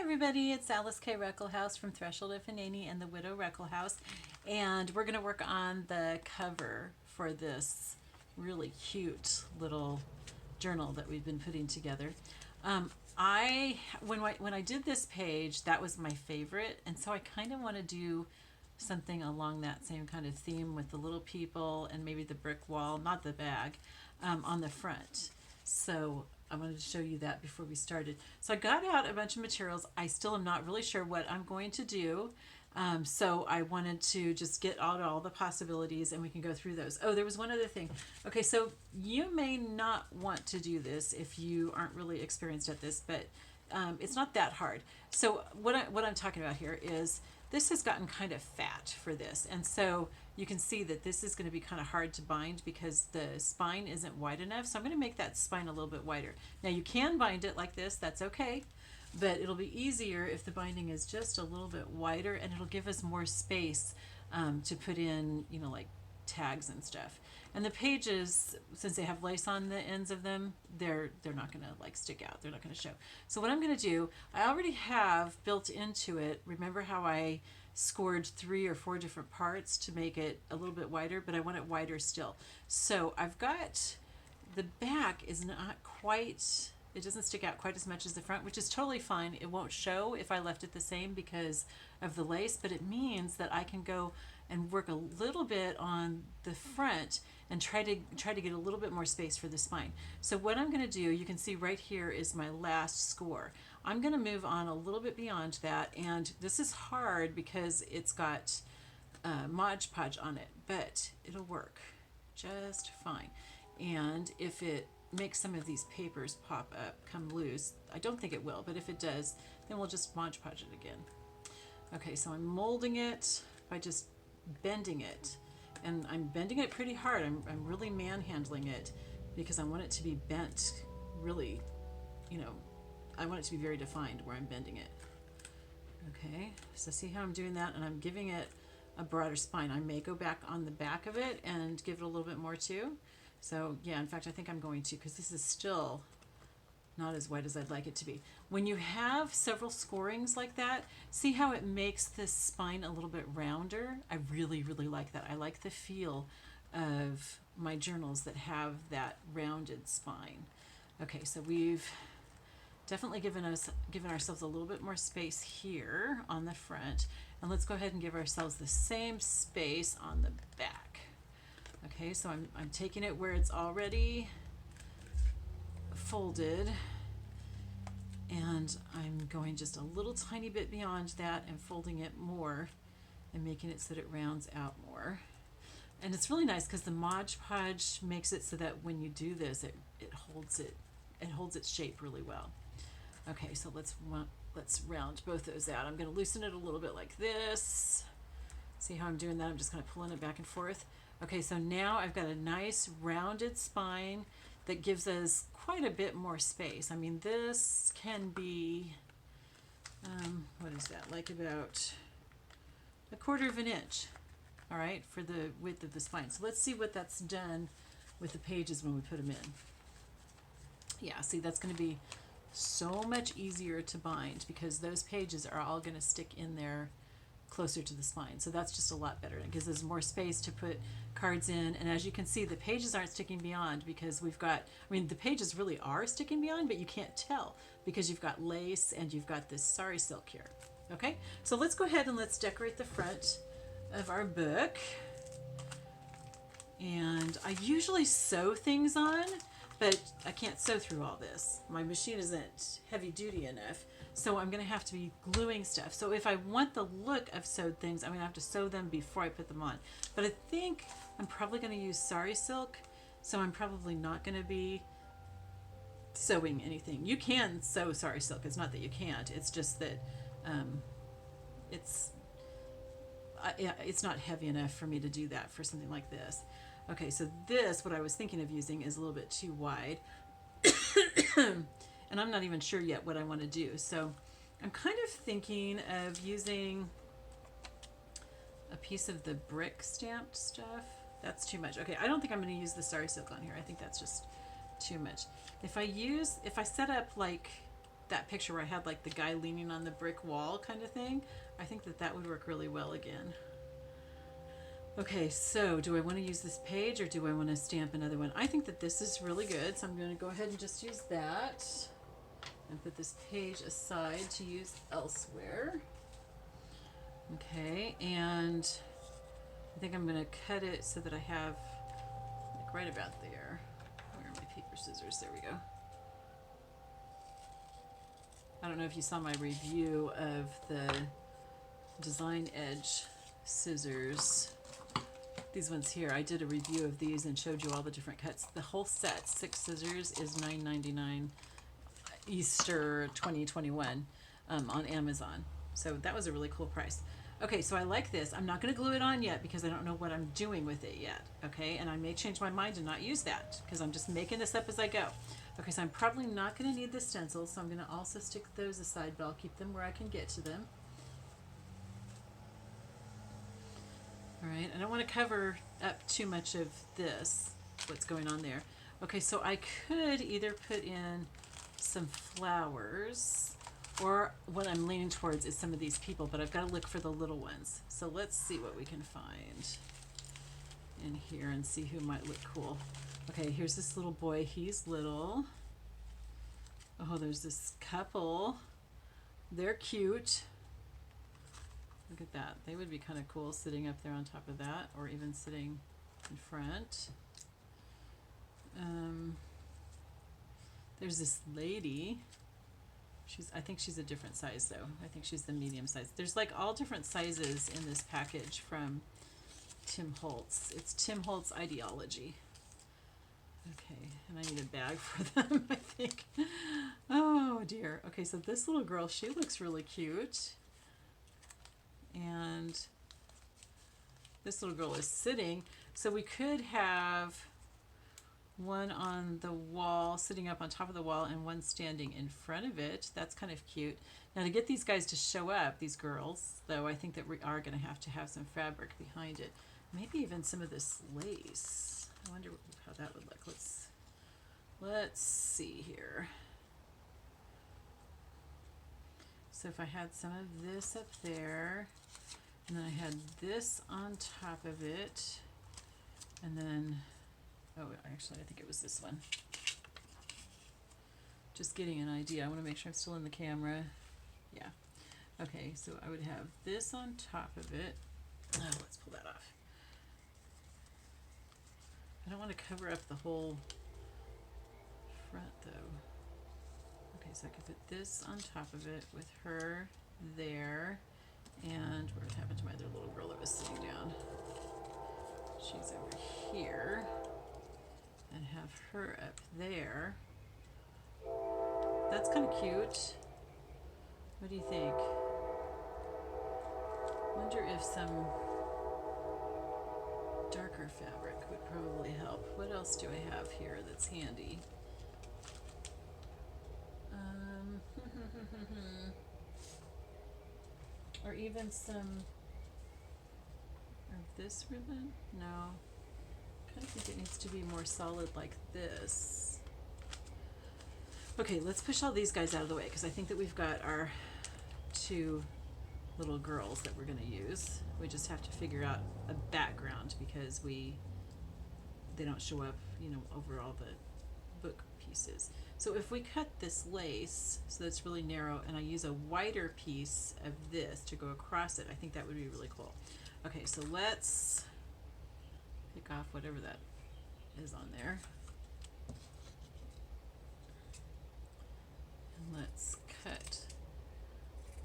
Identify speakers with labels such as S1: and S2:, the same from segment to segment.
S1: everybody, it's Alyce-Kay Ruckelshaus from Threshold of Hineni and the Widow Ruckelshaus, and we're going to work on the cover for this really cute little journal that we've been putting together. When I did this page, that was my favorite, and so I kind of want to do something along that same kind of theme with the little people and maybe the brick wall, not the bag, on the front. So I wanted to show you that before we started. So I got out a bunch of materials. I still am not really sure what I'm going to do. So I wanted to just get out all the possibilities and we can go through those. Oh, there was one other thing. Okay, so you may not want to do this if you aren't really experienced at this, but it's not that hard. So what I'm talking about here is this has gotten kind of fat for this. And so you can see that this is going to be kind of hard to bind because the spine isn't wide enough. So I'm going to make that spine a little bit wider. Now you can bind it like this, that's okay. But it'll be easier if the binding is just a little bit wider, and it'll give us more space to put in, you know, like tags and stuff. And the pages, since they have lace on the ends of them, they're not going to like stick out. They're not going to show. So what I'm going to do, I already have built into it. Remember how I scored 3 or 4 different parts to make it a little bit wider, but I want it wider still. So I've got the back is not quite, it doesn't stick out quite as much as the front, which is totally fine. It won't show if I left it the same because of the lace, but it means that I can go and work a little bit on the front and try to get a little bit more space for the spine. So what I'm going to do, you can see right here is my last score. I'm going to move on a little bit beyond that, and this is hard because it's got Mod Podge on it, but it'll work just fine. And if it makes some of these papers pop up, come loose, I don't think it will, but if it does, then we'll just Mod Podge it again. Okay, so I'm molding it by just bending it, and I'm bending it pretty hard. I'm really manhandling it because I want it to be bent really, you know, I want it to be very defined where I'm bending it. Okay, so see how I'm doing that, and I'm giving it a broader spine. I may go back on the back of it and give it a little bit more too. So yeah, in fact I think I'm going to, because this is still not as wide as I'd like it to be. When you have several scorings like that, see how it makes this spine a little bit rounder? I really, really like that. I like the feel of my journals that have that rounded spine. Okay, so we've definitely given ourselves a little bit more space here on the front, and let's go ahead and give ourselves the same space on the back. Okay, so I'm taking it where it's already folded, and I'm going just a little tiny bit beyond that and folding it more and making it so that it rounds out more. And it's really nice because the Mod Podge makes it so that when you do this, it holds its shape really well. Okay, so let's round both those out. I'm going to loosen it a little bit like this. See how I'm doing that? I'm just kind of pulling it back and forth. Okay, so now I've got a nice rounded spine that gives us quite a bit more space. I mean, this can be, what is that, like about 1/4 of an inch, all right, for the width of the spine. So let's see what that's done with the pages when we put them in. Yeah, see, that's going to be so much easier to bind because those pages are all going to stick in there closer to the spine. So that's just a lot better. It gives us more space to put cards in, and as you can see, the pages aren't sticking beyond because we've got, I mean, the pages really are sticking beyond, but you can't tell because you've got lace and you've got this sari silk here. Okay, so let's go ahead and let's decorate the front of our book. And I usually sew things on, but I can't sew through all this. My machine isn't heavy duty enough. So I'm going to have to be gluing stuff. So if I want the look of sewed things, I'm going to have to sew them before I put them on. But I think I'm probably going to use sari silk, so I'm probably not going to be sewing anything. You can sew sari silk. It's not that you can't. It's just that it's not heavy enough for me to do that for something like this. Okay, so this, what I was thinking of using, is a little bit too wide. And I'm not even sure yet what I want to do. So I'm kind of thinking of using a piece of the brick stamped stuff. That's too much. Okay, I don't think I'm going to use the sari silk on here. I think that's just too much. If I set up like that picture where I had like the guy leaning on the brick wall kind of thing. I think that that would work really well again. Okay, so do I want to use this page or do I want to stamp another one? I think that this is really good, so I'm going to go ahead and just use that and put this page aside to use elsewhere. Okay, and I think I'm going to cut it so that I have like right about there. Where are my paper scissors? There we go. I don't know if you saw my review of the Design Edge scissors. These ones here, I did a review of these and showed you all the different cuts. The whole set, 6 scissors, is $9.99 Easter 2021 on Amazon. So that was a really cool price. Okay, so I like this. I'm not going to glue it on yet because I don't know what I'm doing with it yet. Okay, and I may change my mind and not use that because I'm just making this up as I go. Okay, so I'm probably not going to need the stencils, so I'm going to also stick those aside, but I'll keep them where I can get to them. All right, I don't want to cover up too much of this, what's going on there. Okay, so I could either put in some flowers, or what I'm leaning towards is some of these people, but I've got to look for the little ones. So let's see what we can find in here and see who might look cool. Okay, here's this little boy. He's little. Oh, there's this couple. They're cute. Look at that. They would be kind of cool sitting up there on top of that, or even sitting in front. There's this lady. I think she's a different size though. I think she's the medium size. There's like all different sizes in this package from Tim Holtz. It's Tim Holtz Ideology. Okay, and I need a bag for them, I think. Oh dear. Okay, so this little girl, she looks really cute. And this little girl is sitting. So we could have one on the wall, sitting up on top of the wall, and one standing in front of it. That's kind of cute. Now to get these guys to show up, these girls, though, I think that we are going to have some fabric behind it. Maybe even some of this lace. I wonder how that would look. Let's see here. So if I had some of this up there, and then I had this on top of it, and then, oh, actually, I think it was this one. Just getting an idea. I want to make sure I'm still in the camera. Yeah. Okay, so I would have this on top of it. Oh, let's pull that off. I don't want to cover up the whole front, though. Okay, so I could put this on top of it with her there. And what happened to my other little girl that was sitting down? She's over here. And have her up there. That's kind of cute. What do you think? Wonder if some darker fabric would probably help. What else do I have here that's handy? Or even some of this ribbon? No. I kind of think it needs to be more solid like this. Okay, let's push all these guys out of the way because I think that we've got our 2 little girls that we're going to use. We just have to figure out a background because they don't show up, you know, over all the book pieces. So if we cut this lace so that's really narrow and I use a wider piece of this to go across it, I think that would be really cool. Okay, so let's pick off whatever that is on there. And let's cut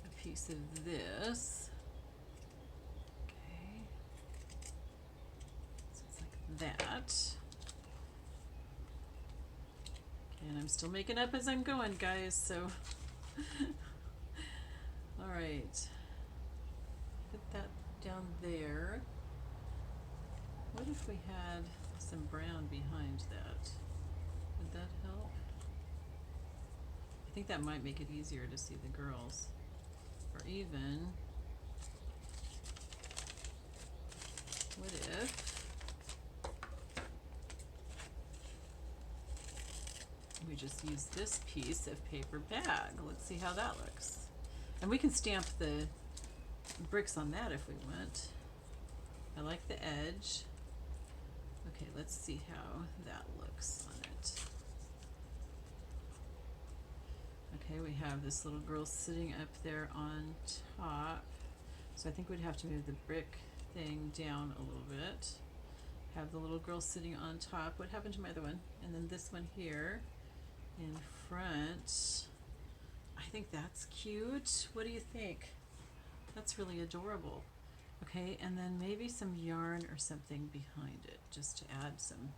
S1: a piece of this. Okay. So it's like that. And I'm still making up as I'm going, guys, so. All right. Put that down there. What if we had some brown behind that? Would that help? I think that might make it easier to see the girls. Or even, what if we just use this piece of paper bag. Let's see how that looks. And we can stamp the bricks on that if we want. I like the edge. Okay, let's see how that looks on it. Okay, we have this little girl sitting up there on top. So I think we'd have to move the brick thing down a little bit. Have the little girl sitting on top. What happened to my other one? And then this one here in front. I think that's cute. What do you think? That's really adorable. Okay, and then maybe some yarn or something behind it, just to add some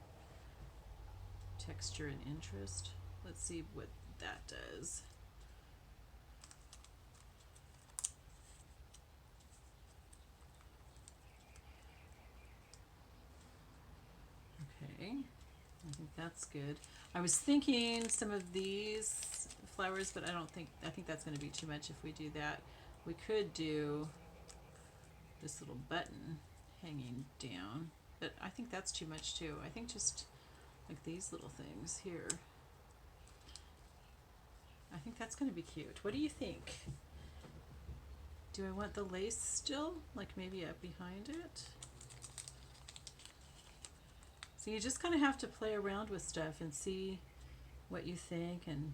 S1: texture and interest. Let's see what that does. Okay, I think that's good. I was thinking some of these flowers, but I think that's going to be too much if we do that. We could do this little button hanging down, but I think that's too much too. I think just like these little things here. I think that's going to be cute. What do you think? Do I want the lace still, like maybe up behind it? So you just kind of have to play around with stuff and see what you think and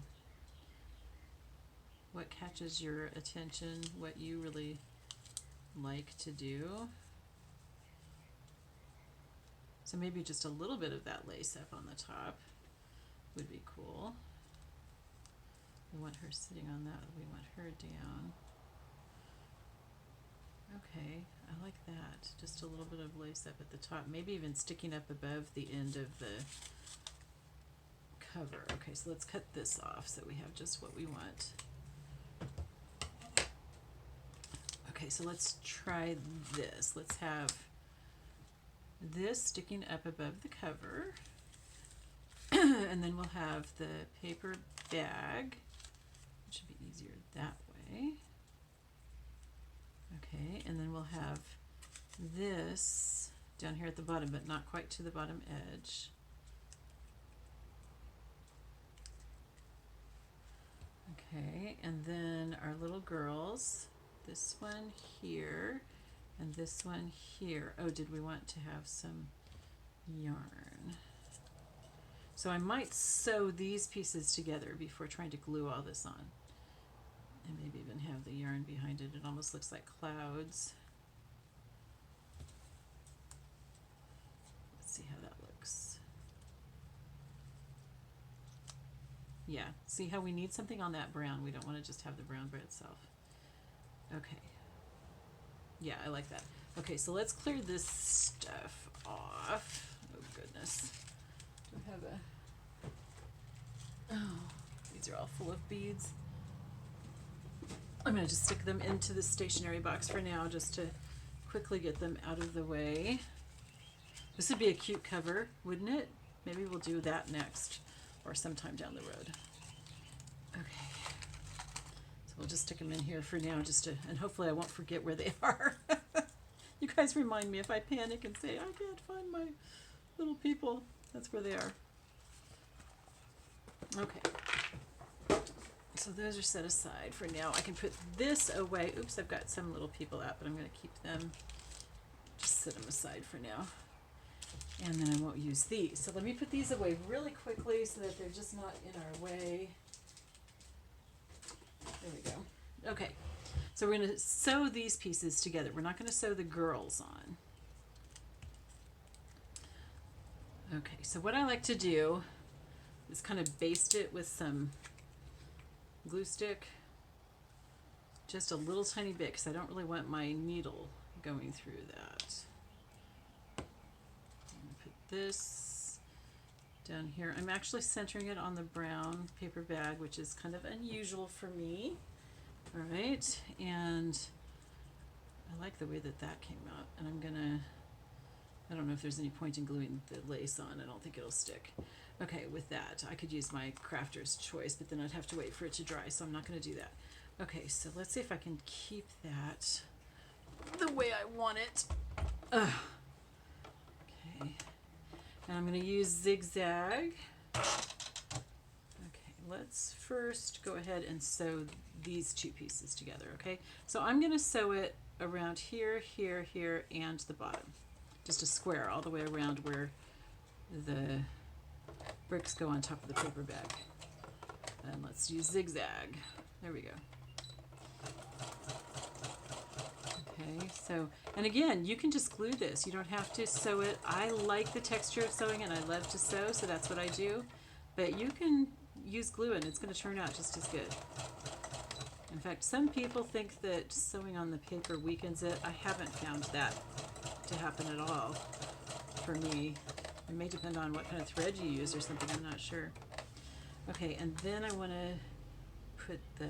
S1: what catches your attention, what you really like to do. So maybe just a little bit of that lace up on the top would be cool. We want her sitting on that, we want her down. Okay, I like that. Just a little bit of lace up at the top, maybe even sticking up above the end of the cover. Okay, so let's cut this off so we have just what we want. Okay, so let's try this. Let's have this sticking up above the cover. And then we'll have the paper bag. It should be easier that way. Okay, and then we'll have this down here at the bottom, but not quite to the bottom edge. Okay, and then our little girls. This one here and this one here. Oh, did we want to have some yarn? So I might sew these pieces together before trying to glue all this on. And maybe even have the yarn behind it. It almost looks like clouds. Let's see how that looks. Yeah, see how we need something on that brown. We don't want to just have the brown by itself. Okay. Yeah, I like that. Okay, so let's clear this stuff off. Oh goodness. Do I have a... Oh, these are all full of beads. I'm going to just stick them into the stationery box for now, just to quickly get them out of the way. This would be a cute cover, wouldn't it? Maybe we'll do that next, or sometime down the road. Okay. We'll just stick them in here for now, just to, and hopefully I won't forget where they are. You guys remind me if I panic and say, I can't find my little people. That's where they are. Okay. So those are set aside for now. I can put this away. Oops, I've got some little people out, but I'm going to keep them. Just set them aside for now. And then I won't use these. So let me put these away really quickly so that they're just not in our way. There we go. Okay, so we're going to sew these pieces together. We're not going to sew the girls on. Okay, so what I like to do is kind of baste it with some glue stick. Just a little tiny bit, because I don't really want my needle going through that. I'm going to put this down here. I'm actually centering it on the brown paper bag, which is kind of unusual for me. All right, and I like the way that that came out, and I'm gonna, I don't know if there's any point in gluing the lace on. I don't think it'll stick. Okay, with that, I could use my crafter's choice, but then I'd have to wait for it to dry, so I'm not gonna do that. Okay, so let's see if I can keep that the way I want it. Ugh. Okay. And I'm going to use zigzag. let's first go ahead and sew these two pieces together, okay? So I'm gonna sew it around here, here, here, and the bottom. Just a square all the way around where the bricks go on top of the paper bag. And let's use zigzag. There we go. Okay, so, and again, you can just glue this. You don't have to sew it. I like the texture of sewing and I love to sew, so that's what I do. But you can use glue and it's going to turn out just as good. In fact, some people think that sewing on the paper weakens it. I haven't found that to happen at all for me. It may depend on what kind of thread you use or something, I'm not sure. Okay, and then I want to put the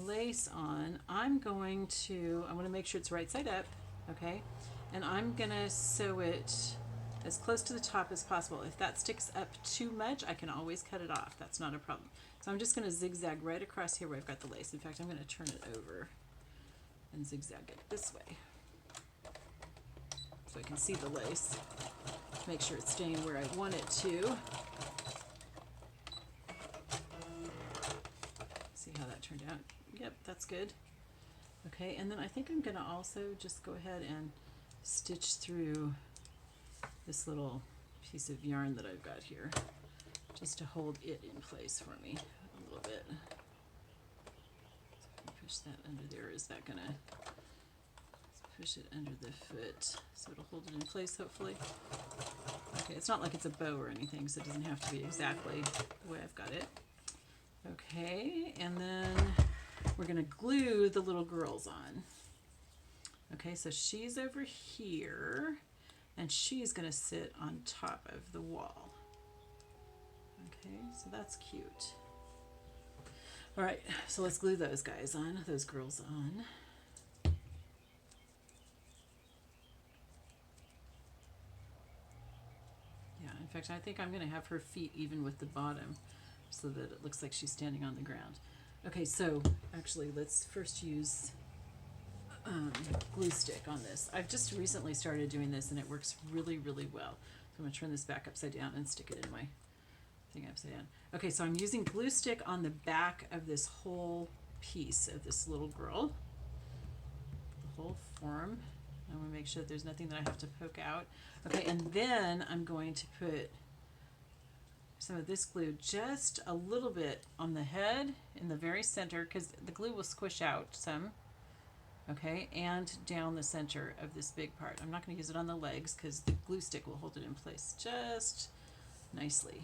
S1: lace on. I want to make sure it's right side up, okay? And I'm going to sew it as close to the top as possible. If that sticks up too much, I can always cut it off. That's not a problem. So I'm just going to zigzag right across here where I've got the lace. In fact, I'm going to turn it over and zigzag it this way so I can see the lace. Make sure it's staying where I want it to. See how that turned out? Yep, that's good. Okay, and then I think I'm going to also just go ahead and stitch through this little piece of yarn that I've got here just to hold it in place for me a little bit. So push that under there. Is that going to push it under the foot so it'll hold it in place hopefully? Okay, it's not like it's a bow or anything, so it doesn't have to be exactly the way I've got it. Okay, and then we're going to glue the little girls on. Okay, so she's over here, and she's going to sit on top of the wall. Okay, so that's cute. All right, so let's glue those guys on, those girls on. Yeah, in fact, I think I'm going to have her feet even with the bottom so that it looks like she's standing on the ground. Okay, so actually let's first use glue stick on this. I've just recently started doing this and it works really, really well. So I'm going to turn this back upside down and stick it in my thing upside down. Okay, so I'm using glue stick on the back of this whole piece of this little girl, the whole form. I want to make sure that there's nothing that I have to poke out. Okay, and then I'm going to put some of this glue just a little bit on the head in the very center because the glue will squish out some. Okay, and down the center of this big part. I'm not going to use it on the legs because the glue stick will hold it in place just nicely.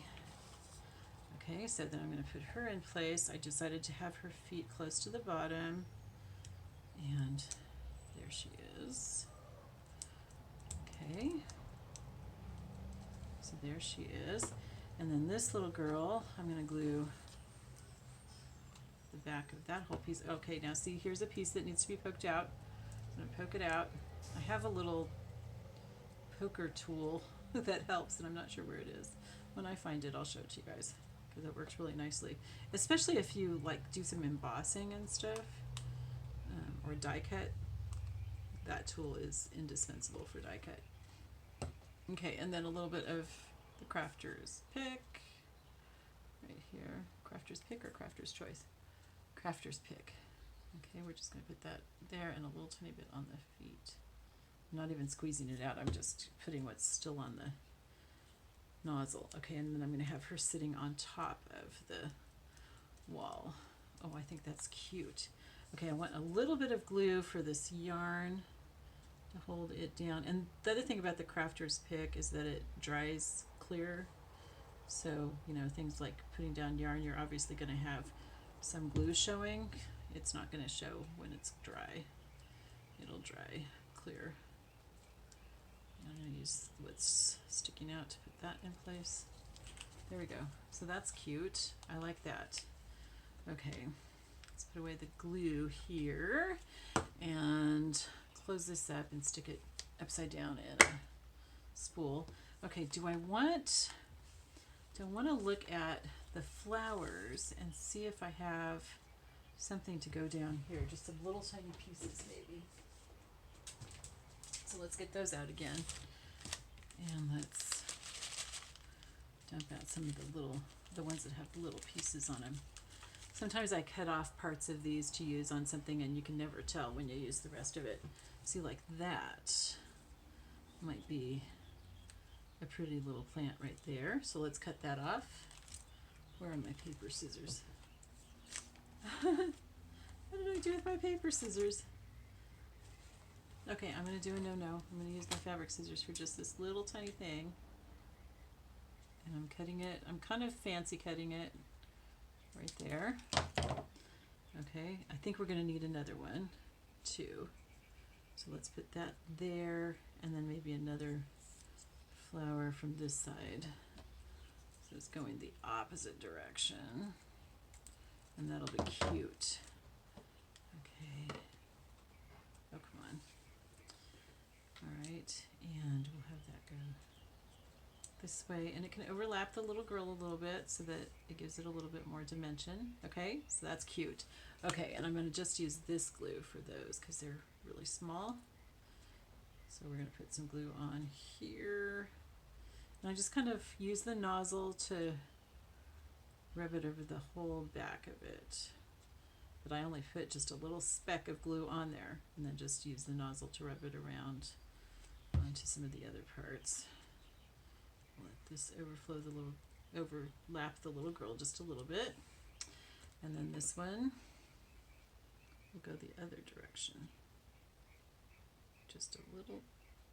S1: Okay, so then I'm going to put her in place. I decided to have her feet close to the bottom, and there she is. Okay, so there she is. And then this little girl, I'm going to glue the back of that whole piece. Okay, now see, here's a piece that needs to be poked out. I'm going to poke it out. I have a little poker tool that helps, and I'm not sure where it is. When I find it, I'll show it to you guys because it works really nicely, especially if you like do some embossing and stuff or die cut. That tool is indispensable for die cut. Okay, and then a little bit of the crafter's pick right here. Crafter's pick or crafter's choice? Crafter's pick. Okay, we're just going to put that there and a little tiny bit on the feet. I'm not even squeezing it out. I'm just putting what's still on the nozzle. Okay, and then I'm going to have her sitting on top of the wall. Oh, I think that's cute. Okay, I want a little bit of glue for this yarn to hold it down. And the other thing about the crafter's pick is that it dries clear. So, you know, things like putting down yarn, you're obviously going to have some glue showing. It's not going to show when it's dry. It'll dry clear. I'm going to use what's sticking out to put that in place. There we go. So that's cute. I like that. Okay, let's put away the glue here and close this up and stick it upside down in a spool. Okay, do I want to look at the flowers and see if I have something to go down here? Just some little tiny pieces maybe. So let's get those out again. And let's dump out some of the little the ones that have little pieces on them. Sometimes I cut off parts of these to use on something and you can never tell when you use the rest of it. See, like that might be a pretty little plant right there. So let's cut that off. Where are my paper scissors? What did I do with my paper scissors? Okay, I'm going to do a no-no. I'm going to use my fabric scissors for just this little tiny thing. And I'm cutting it. I'm kind of fancy cutting it right there. Okay, I think we're going to need another one too. So let's put that there, and then maybe another flower from this side. So it's going the opposite direction. And that'll be cute. Okay. Oh, come on. Alright, and we'll have that go this way, and it can overlap the little girl a little bit so that it gives it a little bit more dimension. Okay, so that's cute. Okay, and I'm going to just use this glue for those because they're really small. So we're going to put some glue on here. And I just kind of use the nozzle to rub it over the whole back of it. But I only put just a little speck of glue on there and then just use the nozzle to rub it around onto some of the other parts. Let this overlap the little girl just a little bit. And then this one will go the other direction. Just a little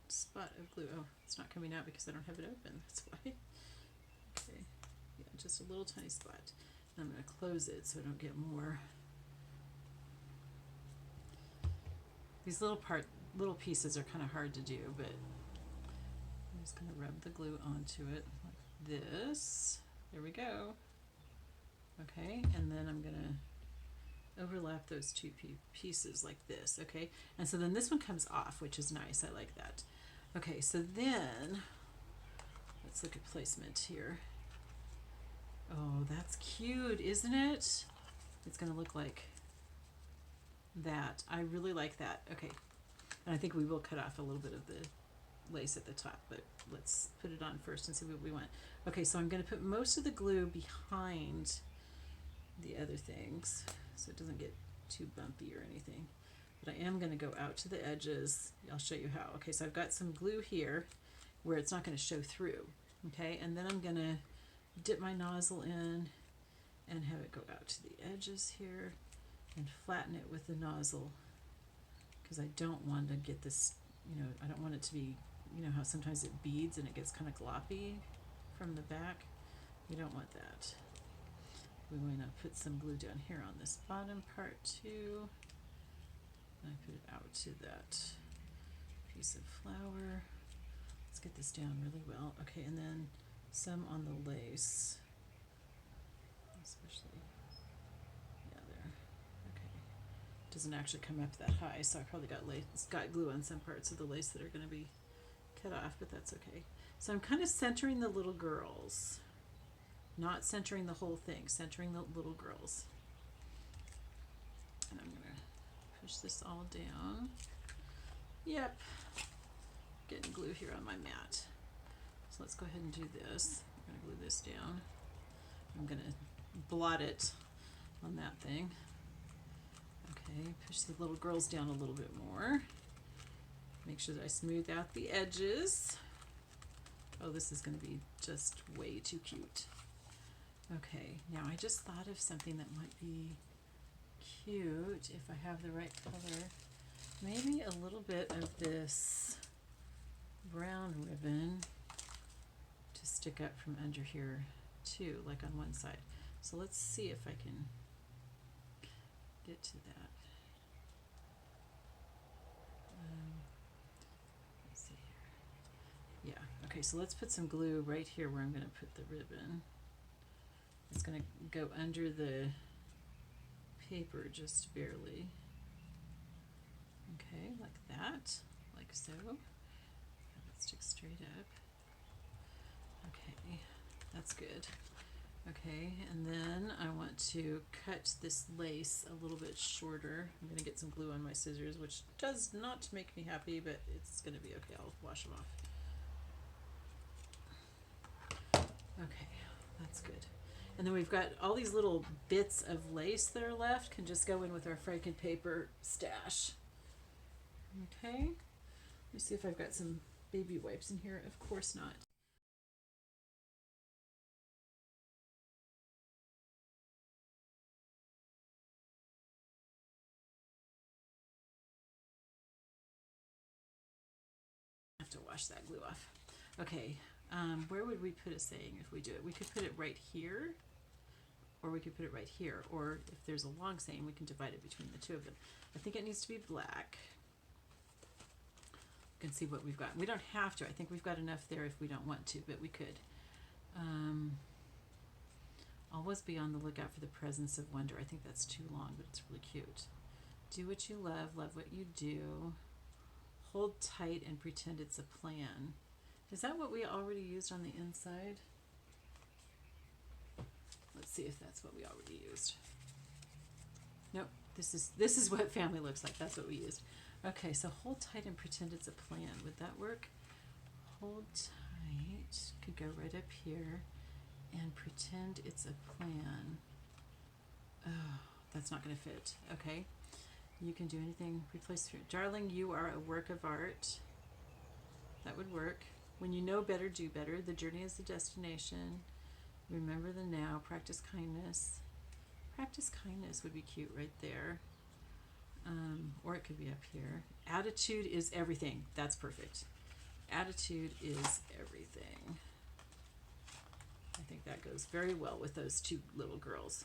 S1: spot of glue. Oh, it's not coming out because I don't have it open. That's why. Okay. Yeah, just a little tiny spot. And I'm going to close it so I don't get more. These little pieces are kind of hard to do, but I'm just going to rub the glue onto it like this. There we go. Okay, and then I'm going to overlap those two pieces like this. Okay, and so then this one comes off, which is nice. I like that. Okay, so then let's look at placement here. Oh, that's cute, isn't it? It's going to look like that. I really like that. Okay, and I think we will cut off a little bit of the lace at the top, but let's put it on first and see what we want. Okay, so I'm going to put most of the glue behind the other things so it doesn't get too bumpy or anything. But I am going to go out to the edges. I'll show you how. Okay, so I've got some glue here where it's not going to show through. Okay, and then I'm going to dip my nozzle in and have it go out to the edges here and flatten it with the nozzle because I don't want to get this, you know, I don't want it to be, you know how sometimes it beads and it gets kind of gloppy from the back. We don't want that. We want to put some glue down here on this bottom part too. And I put it out to that piece of flower. Let's get this down really well. Okay, and then some on the lace, especially, yeah, there. Okay, doesn't actually come up that high, so I probably got glue on some parts of the lace that are going to be cut off, but that's okay. So I'm kind of centering the little girls, not centering the whole thing, centering the little girls. And I'm going to push this all down. Yep, getting glue here on my mat. So let's go ahead and do this. I'm going to glue this down. I'm going to blot it on that thing. Okay, push the little girls down a little bit more. Make sure that I smooth out the edges. Oh, this is going to be just way too cute. Okay, now I just thought of something that might be cute if I have the right color. Maybe a little bit of this brown ribbon to stick up from under here too, like on one side. So let's see if I can get to that. Let's see here. Yeah, okay, so let's put some glue right here where I'm going to put the ribbon. It's going to go under the paper just barely. Okay, like that, like so. Have it stick straight up. Okay, that's good. Okay, and then I want to cut this lace a little bit shorter. I'm going to get some glue on my scissors, which does not make me happy, but it's going to be okay. I'll wash them off. Okay, that's good. And then we've got all these little bits of lace that are left, can just go in with our franken paper stash. Okay, let me see if I've got some baby wipes in here. Of course not. I have to wash that glue off. Okay, where would we put a saying if we do it? We could put it right here, or we could put it right here, or if there's a long saying, we can divide it between the two of them. I think it needs to be black. You can see what we've got. We don't have to. I think we've got enough there if we don't want to, but we could. Always be on the lookout for the presence of wonder. I think that's too long, but it's really cute. Do what you love what you do. Hold tight and pretend it's a plan. Is that what we already used on the inside? Let's see if that's what we already used. Nope, this is what family looks like. That's what we used. Okay, so hold tight and pretend it's a plan. Would that work? Hold tight, could go right up here, and pretend it's a plan. Oh, that's not going to fit. Okay, you can do anything. Replace here. Darling, you are a work of art. That would work. When you know better, do better. The journey is the destination. Remember the now. Practice kindness. Practice kindness would be cute right there. Or it could be up here. Attitude is everything. That's perfect. Attitude is everything. I think that goes very well with those two little girls.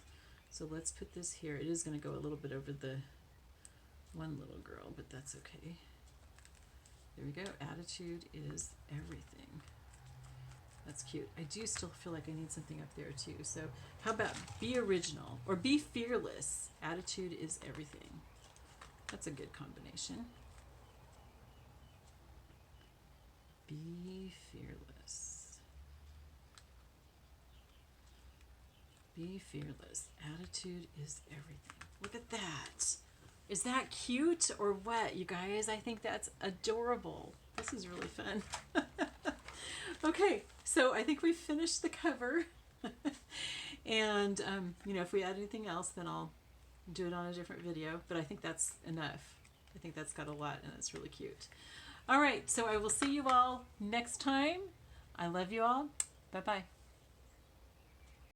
S1: So let's put this here. It is going to go a little bit over the one little girl, but that's okay. There we go. Attitude is everything. That's cute. I do still feel like I need something up there too. So how about be original or be fearless? Attitude is everything. That's a good combination. Be fearless. Be fearless. Attitude is everything. Look at that. Is that cute or what, you guys? I think that's adorable. This is really fun. Okay, so I think we've finished the cover. And, you know, if we add anything else, then I'll do it on a different video. But I think that's enough. I think that's got a lot, and it's really cute. All right, so I will see you all next time. I love you all. Bye-bye.